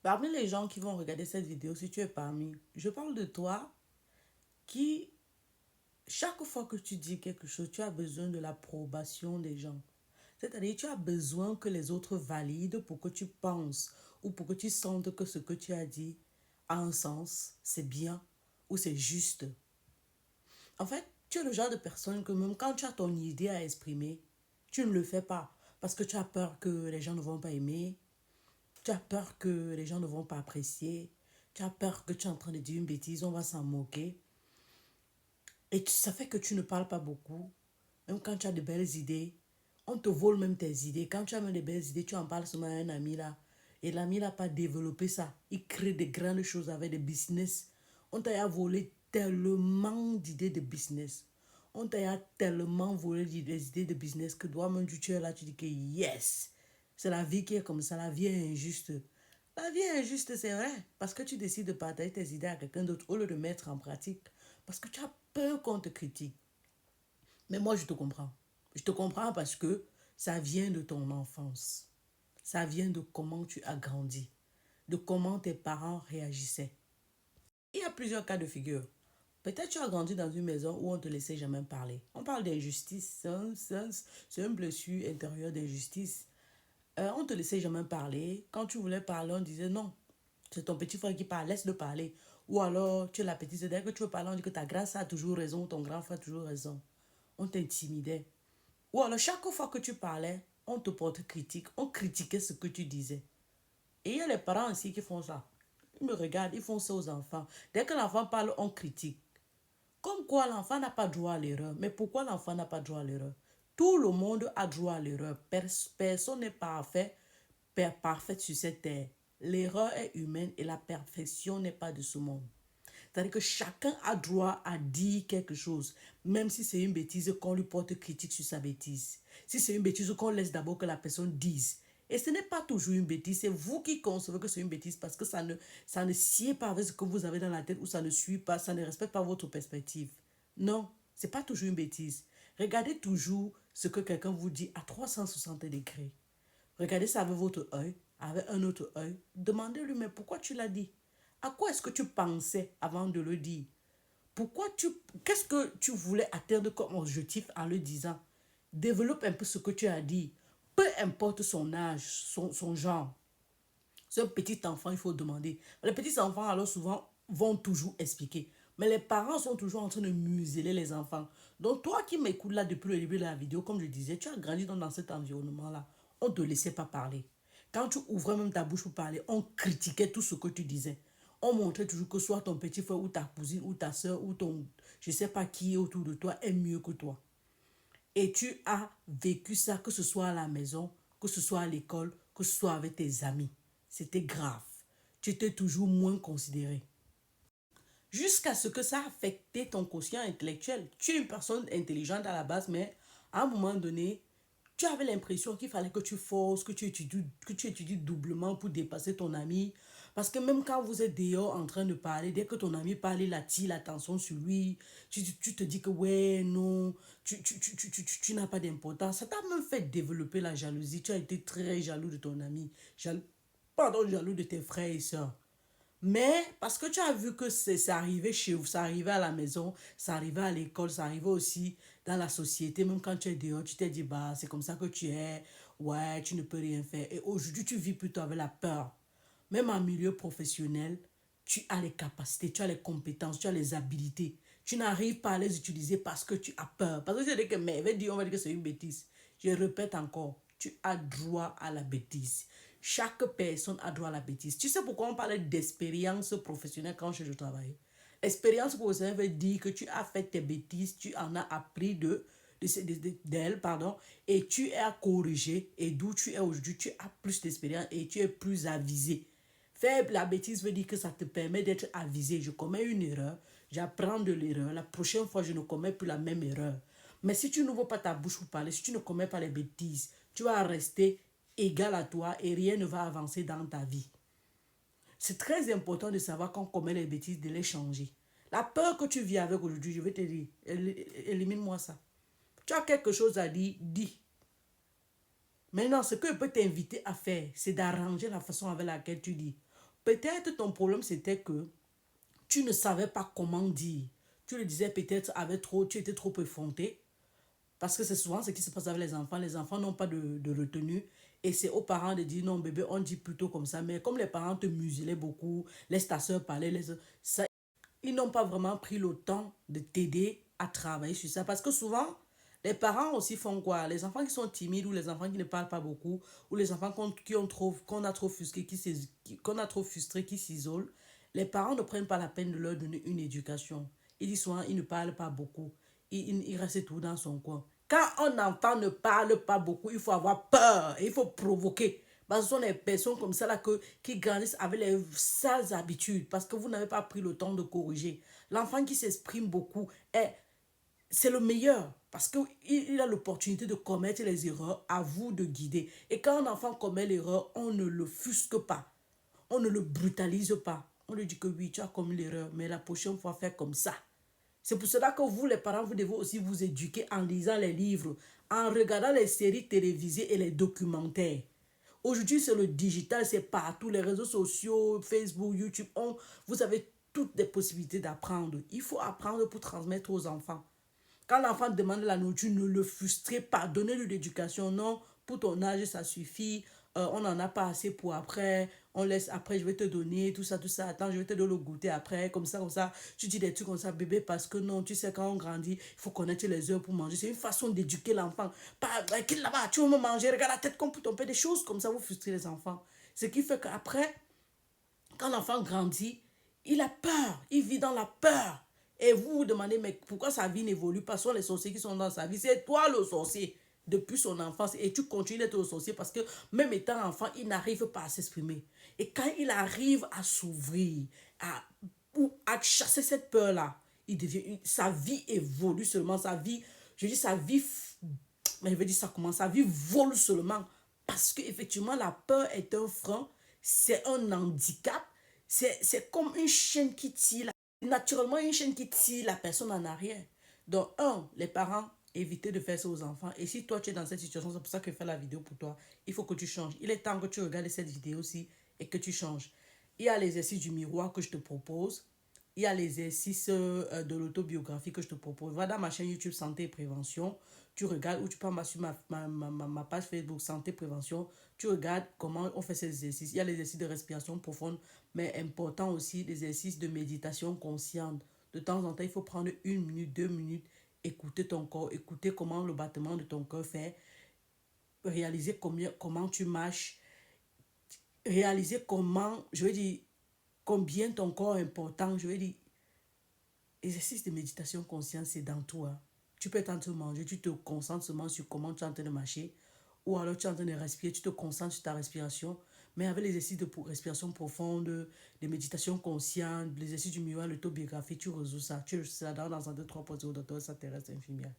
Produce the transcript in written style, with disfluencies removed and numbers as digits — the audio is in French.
Parmi les gens qui vont regarder cette vidéo, si tu es parmi, je parle de toi qui, chaque fois que tu dis quelque chose, tu as besoin de l'approbation des gens. C'est-à-dire, tu as besoin que les autres valident pour que tu penses ou pour que tu sentes que ce que tu as dit a un sens, c'est bien ou c'est juste. En fait, tu es le genre de personne que même quand tu as ton idée à exprimer, tu ne le fais pas parce que tu as peur que les gens ne vont pas aimer, tu as peur que les gens ne vont pas apprécier, tu as peur que tu es en train de dire une bêtise, on va s'en moquer. Et ça fait que tu ne parles pas beaucoup. Même quand tu as de belles idées, on te vole même tes idées. Quand tu as même de belles idées, tu en parles seulement à un ami là. Et l'ami n'a pas développé ça. Il crée des grandes choses avec des business. On t'a volé tellement d'idées de business. On t'a tellement volé des idées de business que toi-même tu es là, tu dis que yes, c'est la vie qui est comme ça, la vie est injuste. La vie est injuste, c'est vrai, parce que tu décides de partager tes idées à quelqu'un d'autre au lieu de mettre en pratique. Parce que tu as peur qu'on te critique. Mais moi, je te comprends. Je te comprends parce que ça vient de ton enfance. Ça vient de comment tu as grandi, de comment tes parents réagissaient. Il y a plusieurs cas de figure. Peut-être tu as grandi dans une maison où on ne te laissait jamais parler. On parle d'injustice, c'est une blessure intérieure d'injustice. On ne te laissait jamais parler. Quand tu voulais parler, on disait non. C'est ton petit frère qui parle, laisse-le parler. Ou alors, tu es la petite, dès que tu veux parler, on dit que ta grâce a toujours raison, ton grand frère a toujours raison. On t'intimidait. Ou alors, chaque fois que tu parlais, on te porte critique, on critiquait ce que tu disais. Et il y a les parents aussi qui font ça. Ils me regardent, ils font ça aux enfants. Dès que l'enfant parle, on critique. Comme quoi l'enfant n'a pas droit à l'erreur. Mais pourquoi l'enfant n'a pas droit à l'erreur? Tout le monde a droit à l'erreur. Personne n'est parfait, parfaite sur cette terre. L'erreur est humaine et la perfection n'est pas de ce monde. C'est-à-dire que chacun a droit à dire quelque chose, même si c'est une bêtise qu'on lui porte critique sur sa bêtise. Si c'est une bêtise qu'on laisse d'abord que la personne dise. Et ce n'est pas toujours une bêtise, c'est vous qui concevez que c'est une bêtise parce que ça ne sied pas avec ce que vous avez dans la tête ou ça ne suit pas, ça ne respecte pas votre perspective. Non, c'est pas toujours une bêtise. Regardez toujours ce que quelqu'un vous dit à 360 degrés. Regardez ça avec votre œil, avec un autre œil. Demandez-lui, mais pourquoi tu l'as dit? À quoi est-ce que tu pensais avant de le dire? Qu'est-ce que tu voulais atteindre comme objectif en le disant? Développe un peu ce que tu as dit. Peu importe son âge, son genre. C'est un petit enfant, il faut demander. Les petits enfants, alors souvent, vont toujours expliquer. Mais les parents sont toujours en train de museler les enfants. Donc, toi qui m'écoutes là depuis le début de la vidéo, comme je disais, tu as grandi dans cet environnement-là. On ne te laissait pas parler. Quand tu ouvrais même ta bouche pour parler, on critiquait tout ce que tu disais. On montrait toujours que soit ton petit frère ou ta cousine ou ta soeur ou ton, je ne sais pas qui est autour de toi, est mieux que toi. Et tu as vécu ça, que ce soit à la maison, que ce soit à l'école, que ce soit avec tes amis. C'était grave. Tu étais toujours moins considéré. Jusqu'à ce que ça affecte ton quotient intellectuel. Tu es une personne intelligente à la base, mais à un moment donné, tu avais l'impression qu'il fallait que tu forces, que tu étudies doublement pour dépasser ton ami. Parce que même quand vous êtes dehors en train de parler, dès que ton ami parle, il attire l'attention sur lui. Tu te dis que ouais, non, tu n'as pas d'importance. Ça t'a même fait développer la jalousie. Tu as été très jaloux de ton ami. Jaloux de tes frères et sœurs. Mais parce que tu as vu que c'est arrivé chez vous, ça arrivait à la maison, ça arrivait à l'école, ça arrivait aussi dans la société, même quand tu es dehors, tu t'es dit, bah, c'est comme ça que tu es, ouais, tu ne peux rien faire. Et aujourd'hui, tu vis plutôt avec la peur. Même en milieu professionnel, tu as les capacités, tu as les compétences, tu as les habilités. Tu n'arrives pas à les utiliser parce que tu as peur. Parce que je dis que, mais on va dire que c'est une bêtise. Je répète encore, tu as droit à la bêtise. Chaque personne a droit à la bêtise. Tu sais pourquoi on parlait d'expérience professionnelle quand je travaille? Expérience professionnelle veut dire que tu as fait tes bêtises, tu en as appris d'elle, pardon, et tu as corrigé, et d'où tu es aujourd'hui, tu as plus d'expérience et tu es plus avisé. Faire la bêtise veut dire que ça te permet d'être avisé. Je commets une erreur, j'apprends de l'erreur. La prochaine fois, je ne commets plus la même erreur. Mais si tu n'ouvres pas ta bouche pour parler, si tu ne commets pas les bêtises, tu vas rester égal à toi et rien ne va avancer dans ta vie. C'est très important de savoir quand on commet les bêtises, de les changer. La peur que tu vis avec aujourd'hui, je vais te dire, élimine-moi ça. Tu as quelque chose à dire, dis. Maintenant, ce que je peux t'inviter à faire, c'est d'arranger la façon avec laquelle tu dis. peut-être ton problème, c'était que tu ne savais pas comment dire. Tu le disais peut-être avec trop, tu étais trop effronté. Parce que c'est souvent ce qui se passe avec les enfants. Les enfants n'ont pas de retenue. Et c'est aux parents de dire non, bébé, on dit plutôt comme ça. Mais comme les parents te muselaient beaucoup, laisse ta soeur parler, ça, ils n'ont pas vraiment pris le temps de t'aider à travailler sur ça. Parce que souvent, les parents aussi font quoi? Les enfants qui sont timides ou les enfants qui ne parlent pas beaucoup ou les enfants qu'on a trop frustrés, qu'on a trop frustrés, qui s'isolent, les parents ne prennent pas la peine de leur donner une éducation. Ils disent souvent, ils ne parlent pas beaucoup. Il reste tout dans son coin. Quand un enfant ne parle pas beaucoup, il faut avoir peur et il faut provoquer. Parce que ce sont les personnes comme ça là qui grandissent avec les sales habitudes parce que vous n'avez pas pris le temps de corriger. L'enfant qui s'exprime beaucoup, c'est le meilleur parce qu'il a l'opportunité de commettre les erreurs, à vous de guider. Et quand un enfant commet l'erreur, on ne le fusque pas, on ne le brutalise pas. On lui dit que oui, tu as commis l'erreur, mais la prochaine fois, fais comme ça. C'est pour cela que vous, les parents, vous devez aussi vous éduquer en lisant les livres, en regardant les séries télévisées et les documentaires. Aujourd'hui, c'est le digital, c'est partout, les réseaux sociaux, Facebook, YouTube, vous avez toutes les possibilités d'apprendre. Il faut apprendre pour transmettre aux enfants. Quand l'enfant demande la nourriture, ne le frustrez pas. Donnez-lui l'éducation. Non, pour ton âge, ça suffit. On n'en a pas assez pour après. On laisse après, je vais te donner tout ça, tout ça. Attends, je vais te donner le goûter après. Comme ça, comme ça. Tu dis des trucs comme ça, bébé, parce que non, tu sais, quand on grandit, il faut connaître les heures pour manger. C'est une façon d'éduquer l'enfant. Pas, qu'il là-bas, tu veux me manger, regarde la tête comme pour ton père, des choses comme ça, vous frustrez les enfants. Ce qui fait qu'après, quand l'enfant grandit, il a peur. Il vit dans la peur. Et vous vous demandez, mais pourquoi sa vie n'évolue pas? Ce sont les sorciers qui sont dans sa vie. C'est toi le sorcier depuis son enfance. Et tu continues d'être le sorcier parce que même étant enfant, il n'arrive pas à s'exprimer. Et quand il arrive à s'ouvrir, ou à chasser cette peur-là, sa vie évolue seulement. Sa vie, je dis sa vie, mais je veux dire ça comment? Sa vie vole seulement. Parce qu'effectivement, la peur est un frein, c'est un handicap, c'est comme une chaîne qui tire, naturellement une chaîne qui tire la personne en arrière. Donc, les parents, évitez de faire ça aux enfants. Et si toi, tu es dans cette situation, c'est pour ça que je fais la vidéo pour toi, il faut que tu changes. Il est temps que tu regardes cette vidéo aussi et que tu changes. Il y a l'exercice du miroir que je te propose. Il y a l'exercice de l'autobiographie que je te propose. Va dans ma chaîne YouTube Santé et Prévention. Tu regardes ou tu peux sur ma page Facebook Santé et Prévention. Tu regardes comment on fait ces exercices. Il y a l'exercice de respiration profonde, mais important aussi l'exercice de méditation consciente. De temps en temps, il faut prendre 1 minute, 2 minutes, écouter ton corps, écouter comment le battement de ton cœur fait, réaliser comment tu marches, réaliser comment, je veux dire, combien ton corps est important. Je veux dire, exercice de méditation consciente, c'est dans toi. Tu peux être en train de manger, tu te concentres seulement sur comment tu es en train de marcher, ou alors tu es en train de respirer, tu te concentres sur ta respiration. Mais avec l'exercice de respiration profonde, de méditation consciente, l'exercice du miroir, l'autobiographie, tu résous ça. Tu résous ça dans un 2, 3 points de docteur, ça t'intéresse infirmière.